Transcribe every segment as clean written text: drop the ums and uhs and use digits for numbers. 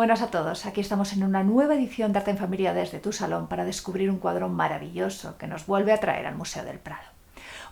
Buenas a todos, aquí estamos en una nueva edición de Arte en Familia desde tu salón para descubrir un cuadro maravilloso que nos vuelve a traer al Museo del Prado.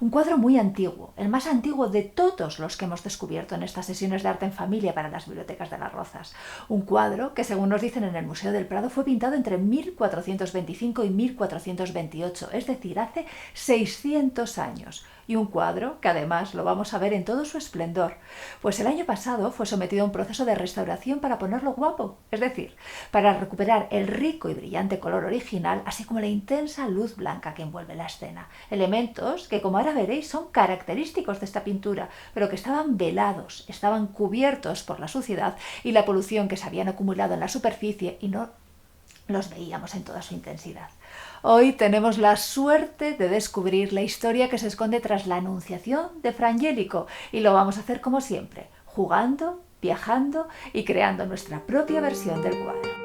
Un cuadro muy antiguo, el más antiguo de todos los que hemos descubierto en estas sesiones de arte en familia para las bibliotecas de Las Rozas. Un cuadro que, según nos dicen en el Museo del Prado, fue pintado entre 1425 y 1428, es decir, hace 600 años. Y un cuadro que además lo vamos a ver en todo su esplendor, pues el año pasado fue sometido a un proceso de restauración para ponerlo guapo, es decir, para recuperar el rico y brillante color original, así como la intensa luz blanca que envuelve la escena. Elementos que, como ahora veréis, son característicos de esta pintura, pero que estaban velados, estaban cubiertos por la suciedad y la polución que se habían acumulado en la superficie y no los veíamos en toda su intensidad. Hoy tenemos la suerte de descubrir la historia que se esconde tras la Anunciación de Fra Angelico y lo vamos a hacer como siempre, jugando, viajando y creando nuestra propia versión del cuadro.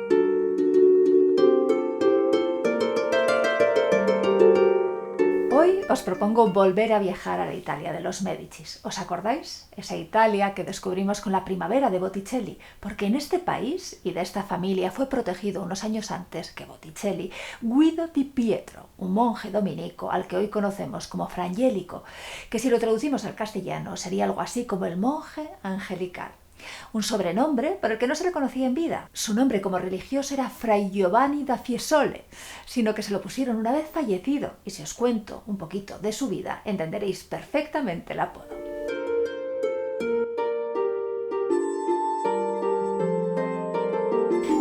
Hoy os propongo volver a viajar a la Italia de los Médicis. ¿Os acordáis? Esa Italia que descubrimos con la Primavera de Botticelli, porque en este país y de esta familia fue protegido unos años antes que Botticelli Guido di Pietro, un monje dominico al que hoy conocemos como Fra Angelico, que si lo traducimos al castellano sería algo así como el monje angelical. Un sobrenombre por el que no se le conocía en vida. Su nombre como religioso era Fray Giovanni da Fiesole, sino que se lo pusieron una vez fallecido, y si os cuento un poquito de su vida, entenderéis perfectamente el apodo.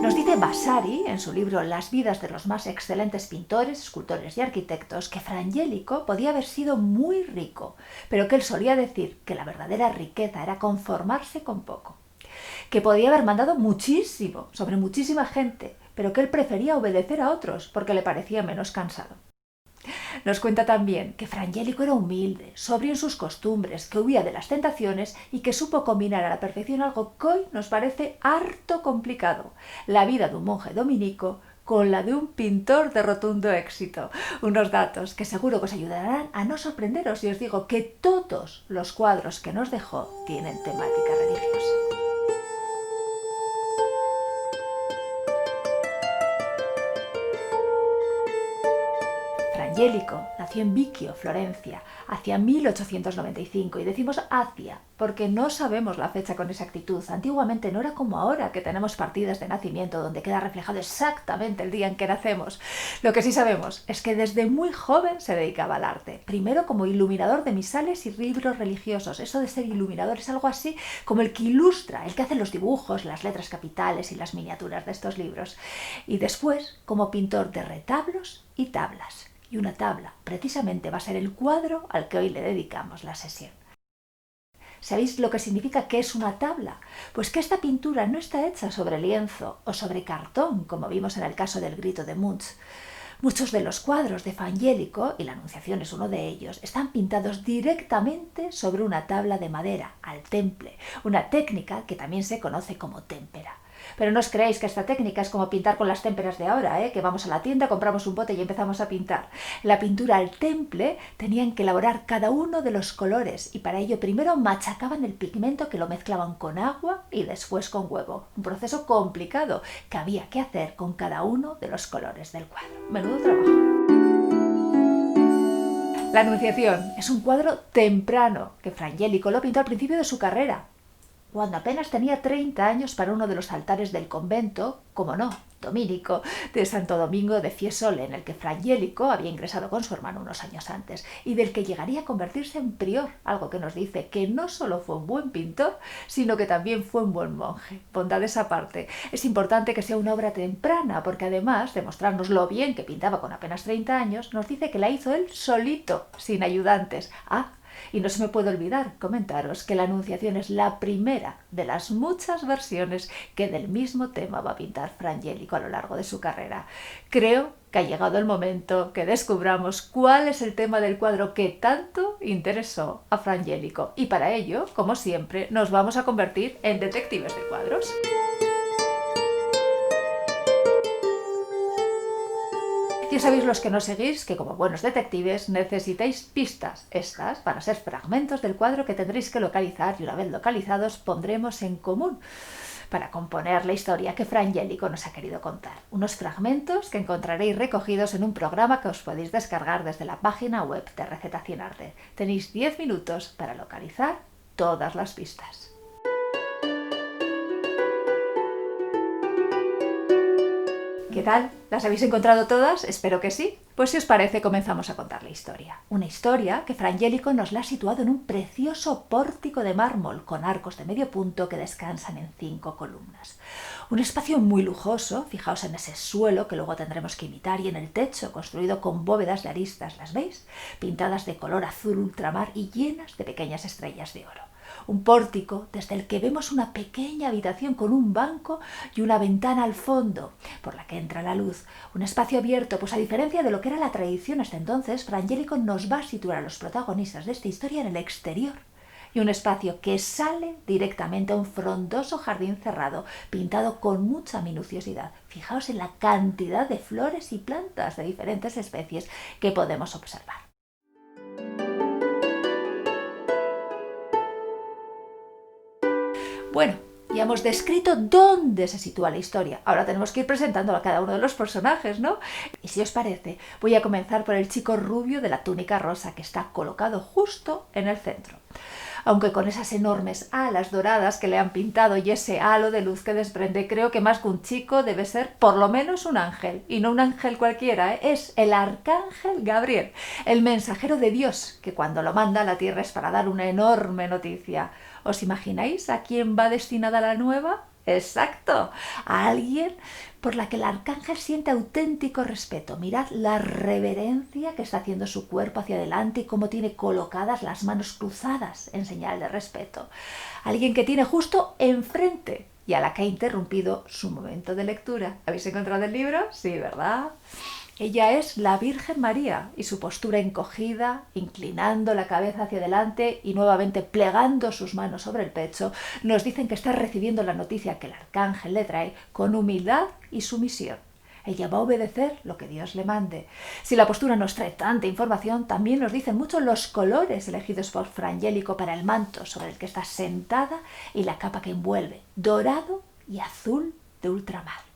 Nos dice Vasari, en su libro Las vidas de los más excelentes pintores, escultores y arquitectos, que Fra Angelico podía haber sido muy rico, pero que él solía decir que la verdadera riqueza era conformarse con poco. Que podía haber mandado muchísimo, sobre muchísima gente, pero que él prefería obedecer a otros porque le parecía menos cansado. Nos cuenta también que Fra Angelico era humilde, sobrio en sus costumbres, que huía de las tentaciones y que supo combinar a la perfección algo que hoy nos parece harto complicado: la vida de un monje dominico con la de un pintor de rotundo éxito. Unos datos que seguro que os ayudarán a no sorprenderos si os digo que todos los cuadros que nos dejó tienen temática religiosa. Angelico nació en Vicchio, Florencia, hacia 1895, y decimos hacia porque no sabemos la fecha con exactitud. Antiguamente no era como ahora, que tenemos partidas de nacimiento donde queda reflejado exactamente el día en que nacemos. Lo que sí sabemos es que desde muy joven se dedicaba al arte, primero como iluminador de misales y libros religiosos. Eso de ser iluminador es algo así como el que ilustra, el que hace los dibujos, las letras capitales y las miniaturas de estos libros, y después como pintor de retablos y tablas. Y una tabla, precisamente, va a ser el cuadro al que hoy le dedicamos la sesión. ¿Sabéis lo que significa que es una tabla? Pues que esta pintura no está hecha sobre lienzo o sobre cartón, como vimos en el caso del Grito de Munch. Muchos de los cuadros de Fra Angelico, y la Anunciación es uno de ellos, están pintados directamente sobre una tabla de madera, al temple, una técnica que también se conoce como témpera. Pero no os creáis que esta técnica es como pintar con las témperas de ahora, que vamos a la tienda, compramos un bote y empezamos a pintar. La pintura al temple tenían que elaborar cada uno de los colores, y para ello primero machacaban el pigmento, que lo mezclaban con agua y después con huevo. Un proceso complicado que había que hacer con cada uno de los colores del cuadro. Menudo trabajo. La Anunciación es un cuadro temprano que Fra Angelico lo pintó al principio de su carrera, cuando apenas tenía 30 años, para uno de los altares del convento, como no, dominico, de Santo Domingo de Fiesole, en el que Fra Angelico había ingresado con su hermano unos años antes, y del que llegaría a convertirse en prior, algo que nos dice que no solo fue un buen pintor, sino que también fue un buen monje. Bondades aparte, es importante que sea una obra temprana, porque además de mostrarnos lo bien que pintaba con apenas 30 años, nos dice que la hizo él solito, sin ayudantes. Y no se me puede olvidar comentaros que la Anunciación es la primera de las muchas versiones que del mismo tema va a pintar Fra Angelico a lo largo de su carrera. Creo que ha llegado el momento que descubramos cuál es el tema del cuadro que tanto interesó a Fra Angelico. Y para ello, como siempre, nos vamos a convertir en detectives de cuadros. Ya sabéis, los que nos seguís, que como buenos detectives necesitáis pistas. Estas van a ser fragmentos del cuadro que tendréis que localizar, y una vez localizados pondremos en común para componer la historia que Fra Angelico nos ha querido contar. Unos fragmentos que encontraréis recogidos en un programa que os podéis descargar desde la página web de Receta Cien Arte. Tenéis 10 minutos para localizar todas las pistas. ¿Qué tal? ¿Las habéis encontrado todas? Espero que sí. Pues si os parece, comenzamos a contar la historia. Una historia que Fra Angelico nos la ha situado en un precioso pórtico de mármol con arcos de medio punto que descansan en 5 columnas. Un espacio muy lujoso, fijaos en ese suelo que luego tendremos que imitar, y en el techo construido con bóvedas de aristas, ¿las veis? Pintadas de color azul ultramar y llenas de pequeñas estrellas de oro. Un pórtico desde el que vemos una pequeña habitación con un banco y una ventana al fondo por la que entra la luz. Un espacio abierto, pues a diferencia de lo que era la tradición hasta entonces, Fra Angelico nos va a situar a los protagonistas de esta historia en el exterior. Y un espacio que sale directamente a un frondoso jardín cerrado, pintado con mucha minuciosidad. Fijaos en la cantidad de flores y plantas de diferentes especies que podemos observar. Bueno, ya hemos descrito dónde se sitúa la historia. Ahora tenemos que ir presentando a cada uno de los personajes, ¿no? Y si os parece, voy a comenzar por el chico rubio de la túnica rosa, que está colocado justo en el centro. Aunque con esas enormes alas doradas que le han pintado y ese halo de luz que desprende, creo que más que un chico debe ser por lo menos un ángel. Y no un ángel cualquiera, ¿eh? Es el arcángel Gabriel, el mensajero de Dios, que cuando lo manda a la tierra es para dar una enorme noticia. ¿Os imagináis a quién va destinada la nueva? Exacto, a alguien por la que el arcángel siente auténtico respeto. Mirad la reverencia que está haciendo su cuerpo hacia adelante y cómo tiene colocadas las manos cruzadas en señal de respeto. Alguien que tiene justo enfrente y a la que ha interrumpido su momento de lectura. ¿Habéis encontrado el libro? Sí, ¿verdad? Ella es la Virgen María y su postura encogida, inclinando la cabeza hacia adelante y nuevamente plegando sus manos sobre el pecho, nos dicen que está recibiendo la noticia que el arcángel le trae con humildad y sumisión. Ella va a obedecer lo que Dios le mande. Si la postura nos trae tanta información, también nos dicen mucho los colores elegidos por Fra Angelico para el manto sobre el que está sentada y la capa que envuelve, dorado y azul de ultramar.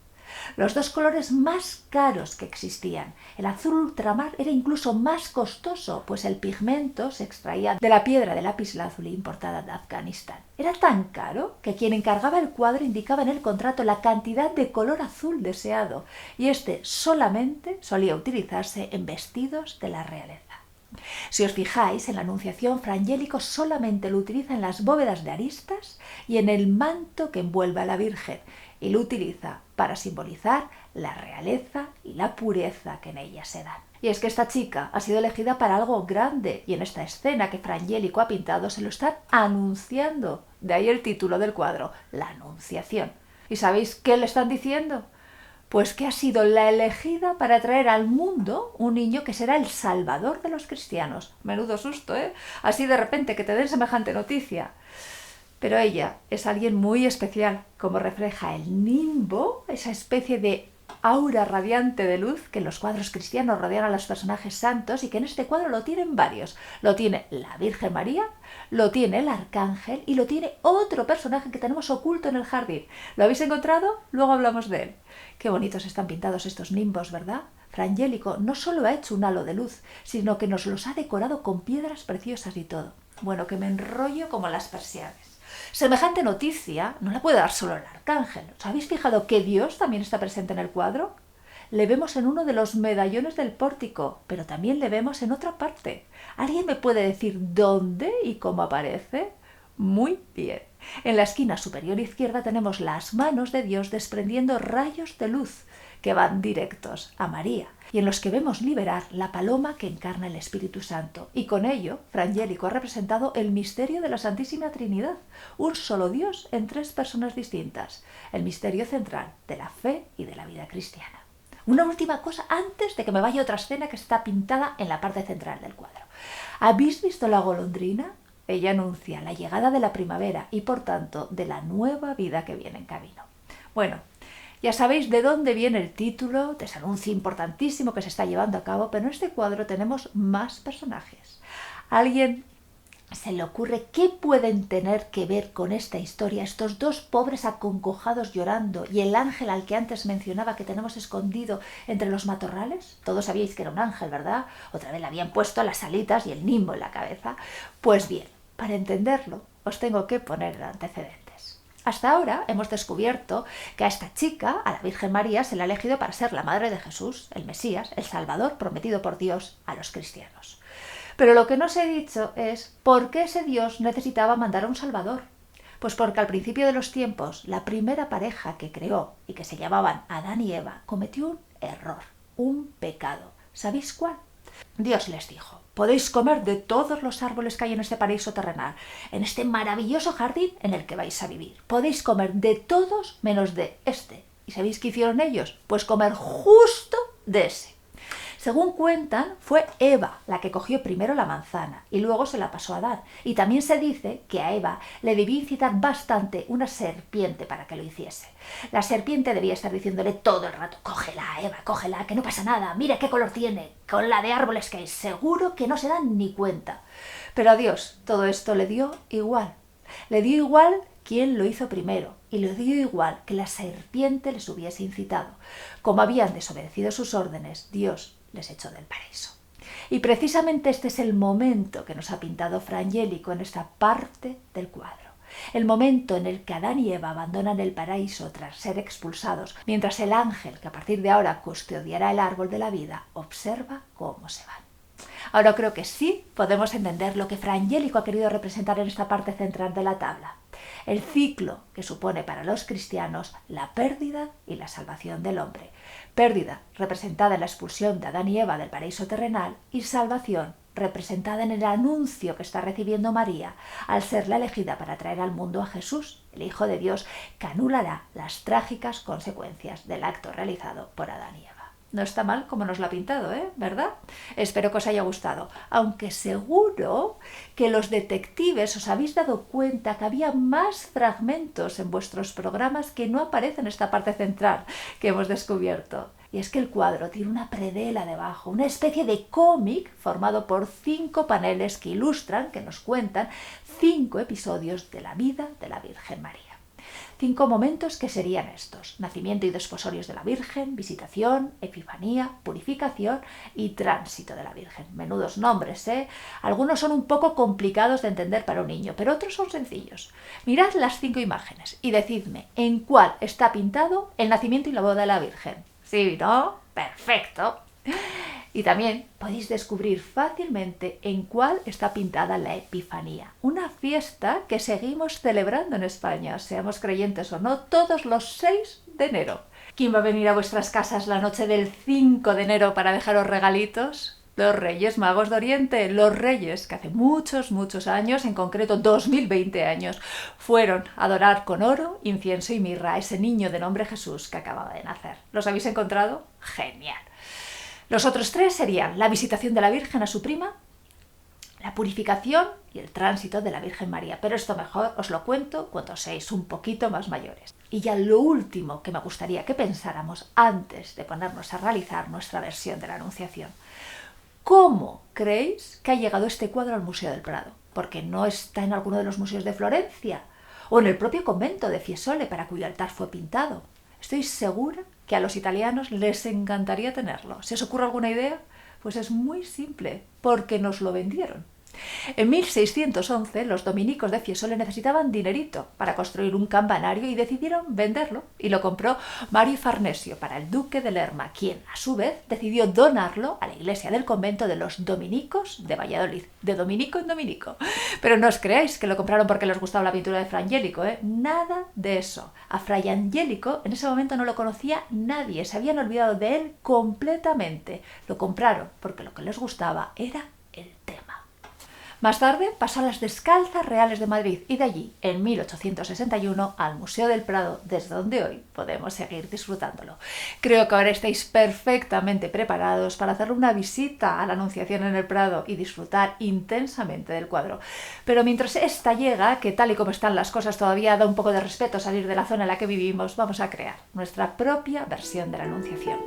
Los dos colores más caros que existían. El azul ultramar era incluso más costoso, pues el pigmento se extraía de la piedra de lapislázuli importada de Afganistán. Era tan caro que quien encargaba el cuadro indicaba en el contrato la cantidad de color azul deseado, y este solamente solía utilizarse en vestidos de la realeza. Si os fijáis, en la Anunciación, Fra Angelico solamente lo utiliza en las bóvedas de aristas y en el manto que envuelve a la Virgen, y lo utiliza para simbolizar la realeza y la pureza que en ella se dan. Y es que esta chica ha sido elegida para algo grande, y en esta escena que Fra Angelico ha pintado se lo están anunciando. De ahí el título del cuadro, La Anunciación. ¿Y sabéis qué le están diciendo? Pues que ha sido la elegida para traer al mundo un niño que será el salvador de los cristianos. Menudo susto, ¿eh? Así de repente que te den semejante noticia. Pero ella es alguien muy especial, como refleja el nimbo, esa especie de aura radiante de luz que en los cuadros cristianos rodean a los personajes santos, y que en este cuadro lo tienen varios. Lo tiene la Virgen María, lo tiene el arcángel y lo tiene otro personaje que tenemos oculto en el jardín. ¿Lo habéis encontrado? Luego hablamos de él. Qué bonitos están pintados estos nimbos, ¿verdad? Fra Angelico no solo ha hecho un halo de luz, sino que nos los ha decorado con piedras preciosas y todo. Bueno, que me enrollo como las persianas. Semejante noticia no la puede dar solo el arcángel. ¿Os habéis fijado que Dios también está presente en el cuadro? Le vemos en uno de los medallones del pórtico, pero también le vemos en otra parte. ¿Alguien me puede decir dónde y cómo aparece? Muy bien. En la esquina superior izquierda tenemos las manos de Dios desprendiendo rayos de luz que van directos a María, y en los que vemos liberar la paloma que encarna el Espíritu Santo. Y con ello, Fra Angelico ha representado el misterio de la Santísima Trinidad, un solo Dios en 3 personas distintas, el misterio central de la fe y de la vida cristiana. Una última cosa antes de que me vaya a otra escena que está pintada en la parte central del cuadro. ¿Habéis visto la golondrina? Ella anuncia la llegada de la primavera y, por tanto, de la nueva vida que viene en camino. Bueno, ya sabéis de dónde viene el título de ese anuncio importantísimo que se está llevando a cabo, pero en este cuadro tenemos más personajes. Alguien se le ocurre qué pueden tener que ver con esta historia estos dos pobres acongojados llorando y el ángel al que antes mencionaba que tenemos escondido entre los matorrales? Todos sabíais que era un ángel, ¿verdad? Otra vez le habían puesto las alitas y el nimbo en la cabeza. Pues bien, para entenderlo os tengo que poner el antecedentes. Hasta ahora hemos descubierto que a esta chica, a la Virgen María, se le ha elegido para ser la madre de Jesús, el Mesías, el Salvador prometido por Dios a los cristianos. Pero lo que no os he dicho es por qué ese Dios necesitaba mandar a un Salvador. Pues porque al principio de los tiempos, la primera pareja que creó y que se llamaban Adán y Eva cometió un error, un pecado. ¿Sabéis cuál? Dios les dijo: podéis comer de todos los árboles que hay en este paraíso terrenal, en este maravilloso jardín en el que vais a vivir. Podéis comer de todos menos de este. ¿Y sabéis qué hicieron ellos? Pues comer justo de ese. Según cuentan, fue Eva la que cogió primero la manzana y luego se la pasó a Adán. Y también se dice que a Eva le debía incitar bastante una serpiente para que lo hiciese. La serpiente debía estar diciéndole todo el rato: cógela, Eva, cógela, que no pasa nada, mira qué color tiene, con la de árboles que hay, seguro que no se dan ni cuenta. Pero a Dios todo esto le dio igual. Le dio igual quién lo hizo primero, y le dio igual que la serpiente les hubiese incitado. Como habían desobedecido sus órdenes, Dios les echó del paraíso. Y precisamente este es el momento que nos ha pintado Fra Angelico en esta parte del cuadro. El momento en el que Adán y Eva abandonan el paraíso tras ser expulsados, mientras el ángel, que a partir de ahora custodiará el árbol de la vida, observa cómo se van. Ahora creo que sí podemos entender lo que Fra Angelico ha querido representar en esta parte central de la tabla. El ciclo que supone para los cristianos la pérdida y la salvación del hombre. Pérdida representada en la expulsión de Adán y Eva del paraíso terrenal y salvación representada en el anuncio que está recibiendo María al ser la elegida para traer al mundo a Jesús, el Hijo de Dios, que anulará las trágicas consecuencias del acto realizado por Adán y Eva. No está mal como nos lo ha pintado, ¿verdad? Espero que os haya gustado, aunque seguro que los detectives os habéis dado cuenta que había más fragmentos en vuestros programas que no aparecen en esta parte central que hemos descubierto. Y es que el cuadro tiene una predela debajo, una especie de cómic formado por 5 paneles que ilustran, que nos cuentan 5 episodios de la vida de la Virgen María. 5 momentos que serían estos: nacimiento y desposorios de la Virgen, visitación, epifanía, purificación y tránsito de la Virgen. Menudos nombres, ¿eh? Algunos son un poco complicados de entender para un niño, pero otros son sencillos. Mirad las 5 imágenes y decidme en cuál está pintado el nacimiento y la boda de la Virgen. ¿Sí, no? ¡Perfecto! Y también podéis descubrir fácilmente en cuál está pintada la Epifanía, una fiesta que seguimos celebrando en España, seamos creyentes o no, todos los 6 de enero. ¿Quién va a venir a vuestras casas la noche del 5 de enero para dejaros regalitos? Los Reyes Magos de Oriente, los Reyes que hace muchos, muchos años, en concreto 2020 años, fueron a adorar con oro, incienso y mirra a ese niño de nombre Jesús que acababa de nacer. ¿Los habéis encontrado? ¡Genial! Los otros 3 serían la visitación de la Virgen a su prima, la purificación y el tránsito de la Virgen María. Pero esto mejor os lo cuento cuando seáis un poquito más mayores. Y ya lo último que me gustaría que pensáramos antes de ponernos a realizar nuestra versión de la Anunciación. ¿Cómo creéis que ha llegado este cuadro al Museo del Prado? Porque no está en alguno de los museos de Florencia o en el propio convento de Fiesole, para cuyo altar fue pintado. Estoy segura que a los italianos les encantaría tenerlo. ¿Se os ocurre alguna idea? Pues es muy simple, porque nos lo vendieron. En 1611 los dominicos de Fiesole necesitaban dinerito para construir un campanario y decidieron venderlo, y lo compró Mario Farnesio para el duque de Lerma, quien a su vez decidió donarlo a la iglesia del convento de los dominicos de Valladolid, de dominico en dominico. Pero no os creáis que lo compraron porque les gustaba la pintura de Fra Angelico, nada de eso. A Fray Angelico en ese momento no lo conocía nadie, se habían olvidado de él completamente. Lo compraron porque lo que les gustaba era el tema. Más tarde pasó a las Descalzas Reales de Madrid y de allí, en 1861, al Museo del Prado, desde donde hoy podemos seguir disfrutándolo. Creo que ahora estáis perfectamente preparados para hacer una visita a la Anunciación en el Prado y disfrutar intensamente del cuadro. Pero mientras esta llega, que tal y como están las cosas todavía da un poco de respeto salir de la zona en la que vivimos, vamos a crear nuestra propia versión de la Anunciación.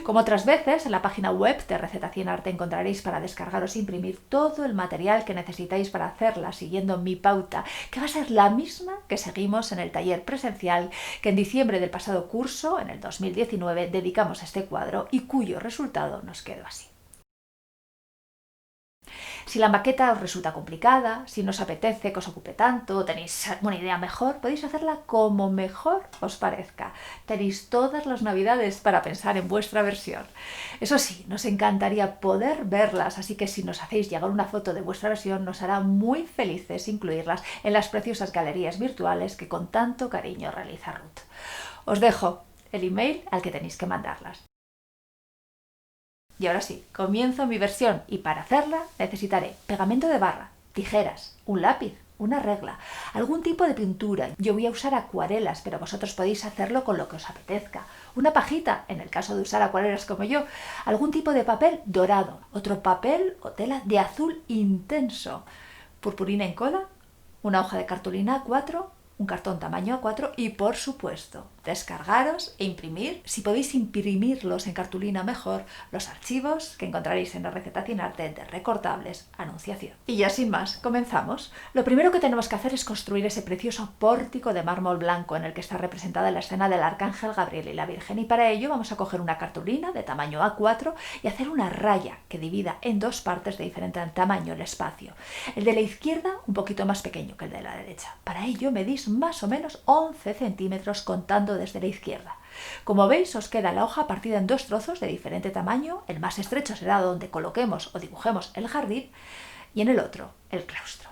Como otras veces, en la página web de Receta 100 Arte encontraréis para descargaros e imprimir todo el material que necesitáis para hacerla siguiendo mi pauta, que va a ser la misma que seguimos en el taller presencial que en diciembre del pasado curso, en el 2019, dedicamos a este cuadro y cuyo resultado nos quedó así. Si la maqueta os resulta complicada, si no os apetece que os ocupe tanto, o tenéis una idea mejor, podéis hacerla como mejor os parezca. Tenéis todas las navidades para pensar en vuestra versión. Eso sí, nos encantaría poder verlas, así que si nos hacéis llegar una foto de vuestra versión, nos hará muy felices incluirlas en las preciosas galerías virtuales que con tanto cariño realiza Ruth. Os dejo el email al que tenéis que mandarlas. Y ahora sí, comienzo mi versión y para hacerla necesitaré pegamento de barra, tijeras, un lápiz, una regla, algún tipo de pintura. Yo voy a usar acuarelas, pero vosotros podéis hacerlo con lo que os apetezca. Una pajita, en el caso de usar acuarelas como yo, algún tipo de papel dorado, otro papel o tela de azul intenso, purpurina en cola, una hoja de cartulina A4, un cartón tamaño A4 y, por supuesto, descargaros e imprimir, si podéis imprimirlos en cartulina mejor, los archivos que encontraréis en la Receta 100 Arte de recortables Anunciación. Y ya sin más, comenzamos. Lo primero que tenemos que hacer es construir ese precioso pórtico de mármol blanco en el que está representada la escena del Arcángel Gabriel y la Virgen, y para ello vamos a coger una cartulina de tamaño A4 y hacer una raya que divida en dos partes de diferente tamaño el espacio. El de la izquierda un poquito más pequeño que el de la derecha. Para ello medís más o menos 11 centímetros contando desde la izquierda. Como veis, os queda la hoja partida en dos trozos de diferente tamaño. El más estrecho será donde coloquemos o dibujemos el jardín y en el otro el claustro.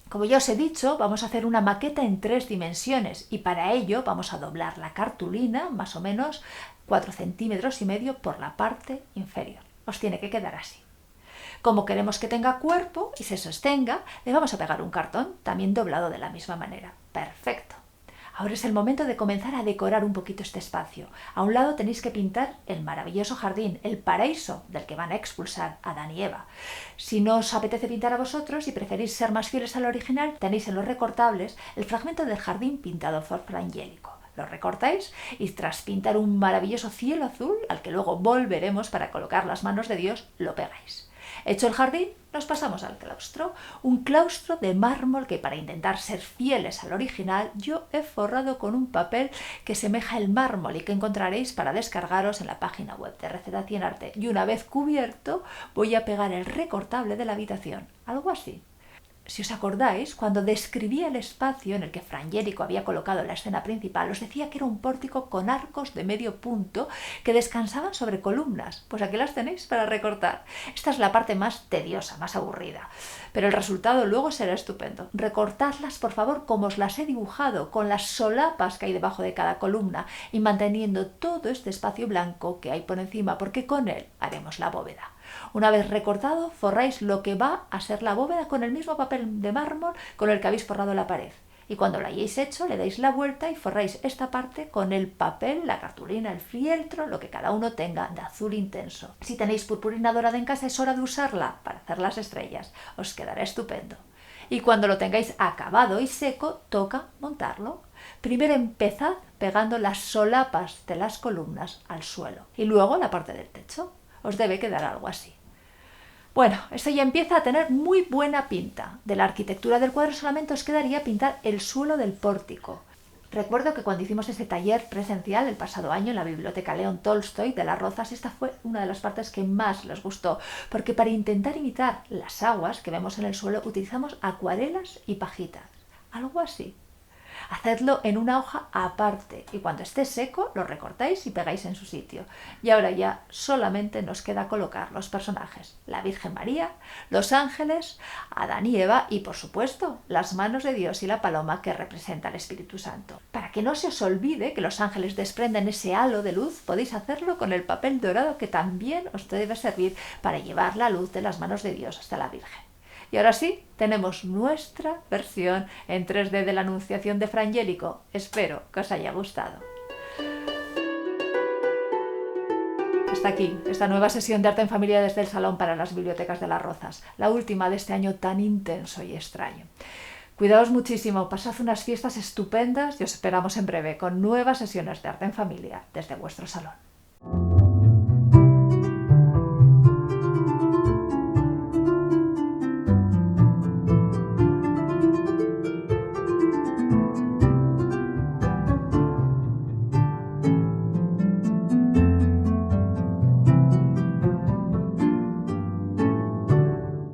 Como ya os he dicho, vamos a hacer una maqueta en 3 dimensiones y para ello vamos a doblar la cartulina más o menos 4,5 centímetros por la parte inferior. Os tiene que quedar así. Como queremos que tenga cuerpo y se sostenga, le vamos a pegar un cartón, también doblado de la misma manera. ¡Perfecto! Ahora es el momento de comenzar a decorar un poquito este espacio. A un lado tenéis que pintar el maravilloso jardín, el paraíso del que van a expulsar a Adán y Eva. Si no os apetece pintar a vosotros y preferís ser más fieles al original, tenéis en los recortables el fragmento del jardín pintado por Frangélico. Lo recortáis y tras pintar un maravilloso cielo azul, al que luego volveremos para colocar las manos de Dios, lo pegáis. Hecho el jardín, nos pasamos al claustro, un claustro de mármol que para intentar ser fieles al original yo he forrado con un papel que semeja el mármol y que encontraréis para descargaros en la página web de Receta 100 Arte. Y una vez cubierto voy a pegar el recortable de la habitación, algo así. Si os acordáis, cuando describía el espacio en el que Frangélico había colocado la escena principal, os decía que era un pórtico con arcos de medio punto que descansaban sobre columnas. Pues aquí las tenéis para recortar. Esta es la parte más tediosa, más aburrida, pero el resultado luego será estupendo. Recortadlas, por favor, como os las he dibujado, con las solapas que hay debajo de cada columna y manteniendo todo este espacio blanco que hay por encima, porque con él haremos la bóveda. Una vez recortado, forráis lo que va a ser la bóveda con el mismo papel de mármol con el que habéis forrado la pared. Y cuando lo hayáis hecho, le dais la vuelta y forráis esta parte con el papel, la cartulina, el fieltro, lo que cada uno tenga de azul intenso. Si tenéis purpurina dorada en casa, es hora de usarla para hacer las estrellas. Os quedará estupendo. Y cuando lo tengáis acabado y seco, toca montarlo. Primero empezad pegando las solapas de las columnas al suelo y luego la parte del techo. Os debe quedar algo así. Bueno, esto ya empieza a tener muy buena pinta. De la arquitectura del cuadro solamente os quedaría pintar el suelo del pórtico. Recuerdo que cuando hicimos ese taller presencial el pasado año en la Biblioteca León Tolstoy de Las Rozas, esta fue una de las partes que más les gustó, porque para intentar imitar las aguas que vemos en el suelo utilizamos acuarelas y pajitas. Algo así. Hacedlo en una hoja aparte y cuando esté seco lo recortáis y pegáis en su sitio. Y ahora ya solamente nos queda colocar los personajes, la Virgen María, los ángeles, Adán y Eva y por supuesto las manos de Dios y la paloma que representa al Espíritu Santo. Para que no se os olvide que los ángeles desprenden ese halo de luz, podéis hacerlo con el papel dorado que también os debe servir para llevar la luz de las manos de Dios hasta la Virgen. Y ahora sí, tenemos nuestra versión en 3D de la Anunciación de Frangélico. Espero que os haya gustado. Hasta aquí esta nueva sesión de Arte en Familia desde el Salón para las Bibliotecas de Las Rozas, la última de este año tan intenso y extraño. Cuidaos muchísimo, pasad unas fiestas estupendas y os esperamos en breve con nuevas sesiones de Arte en Familia desde vuestro salón.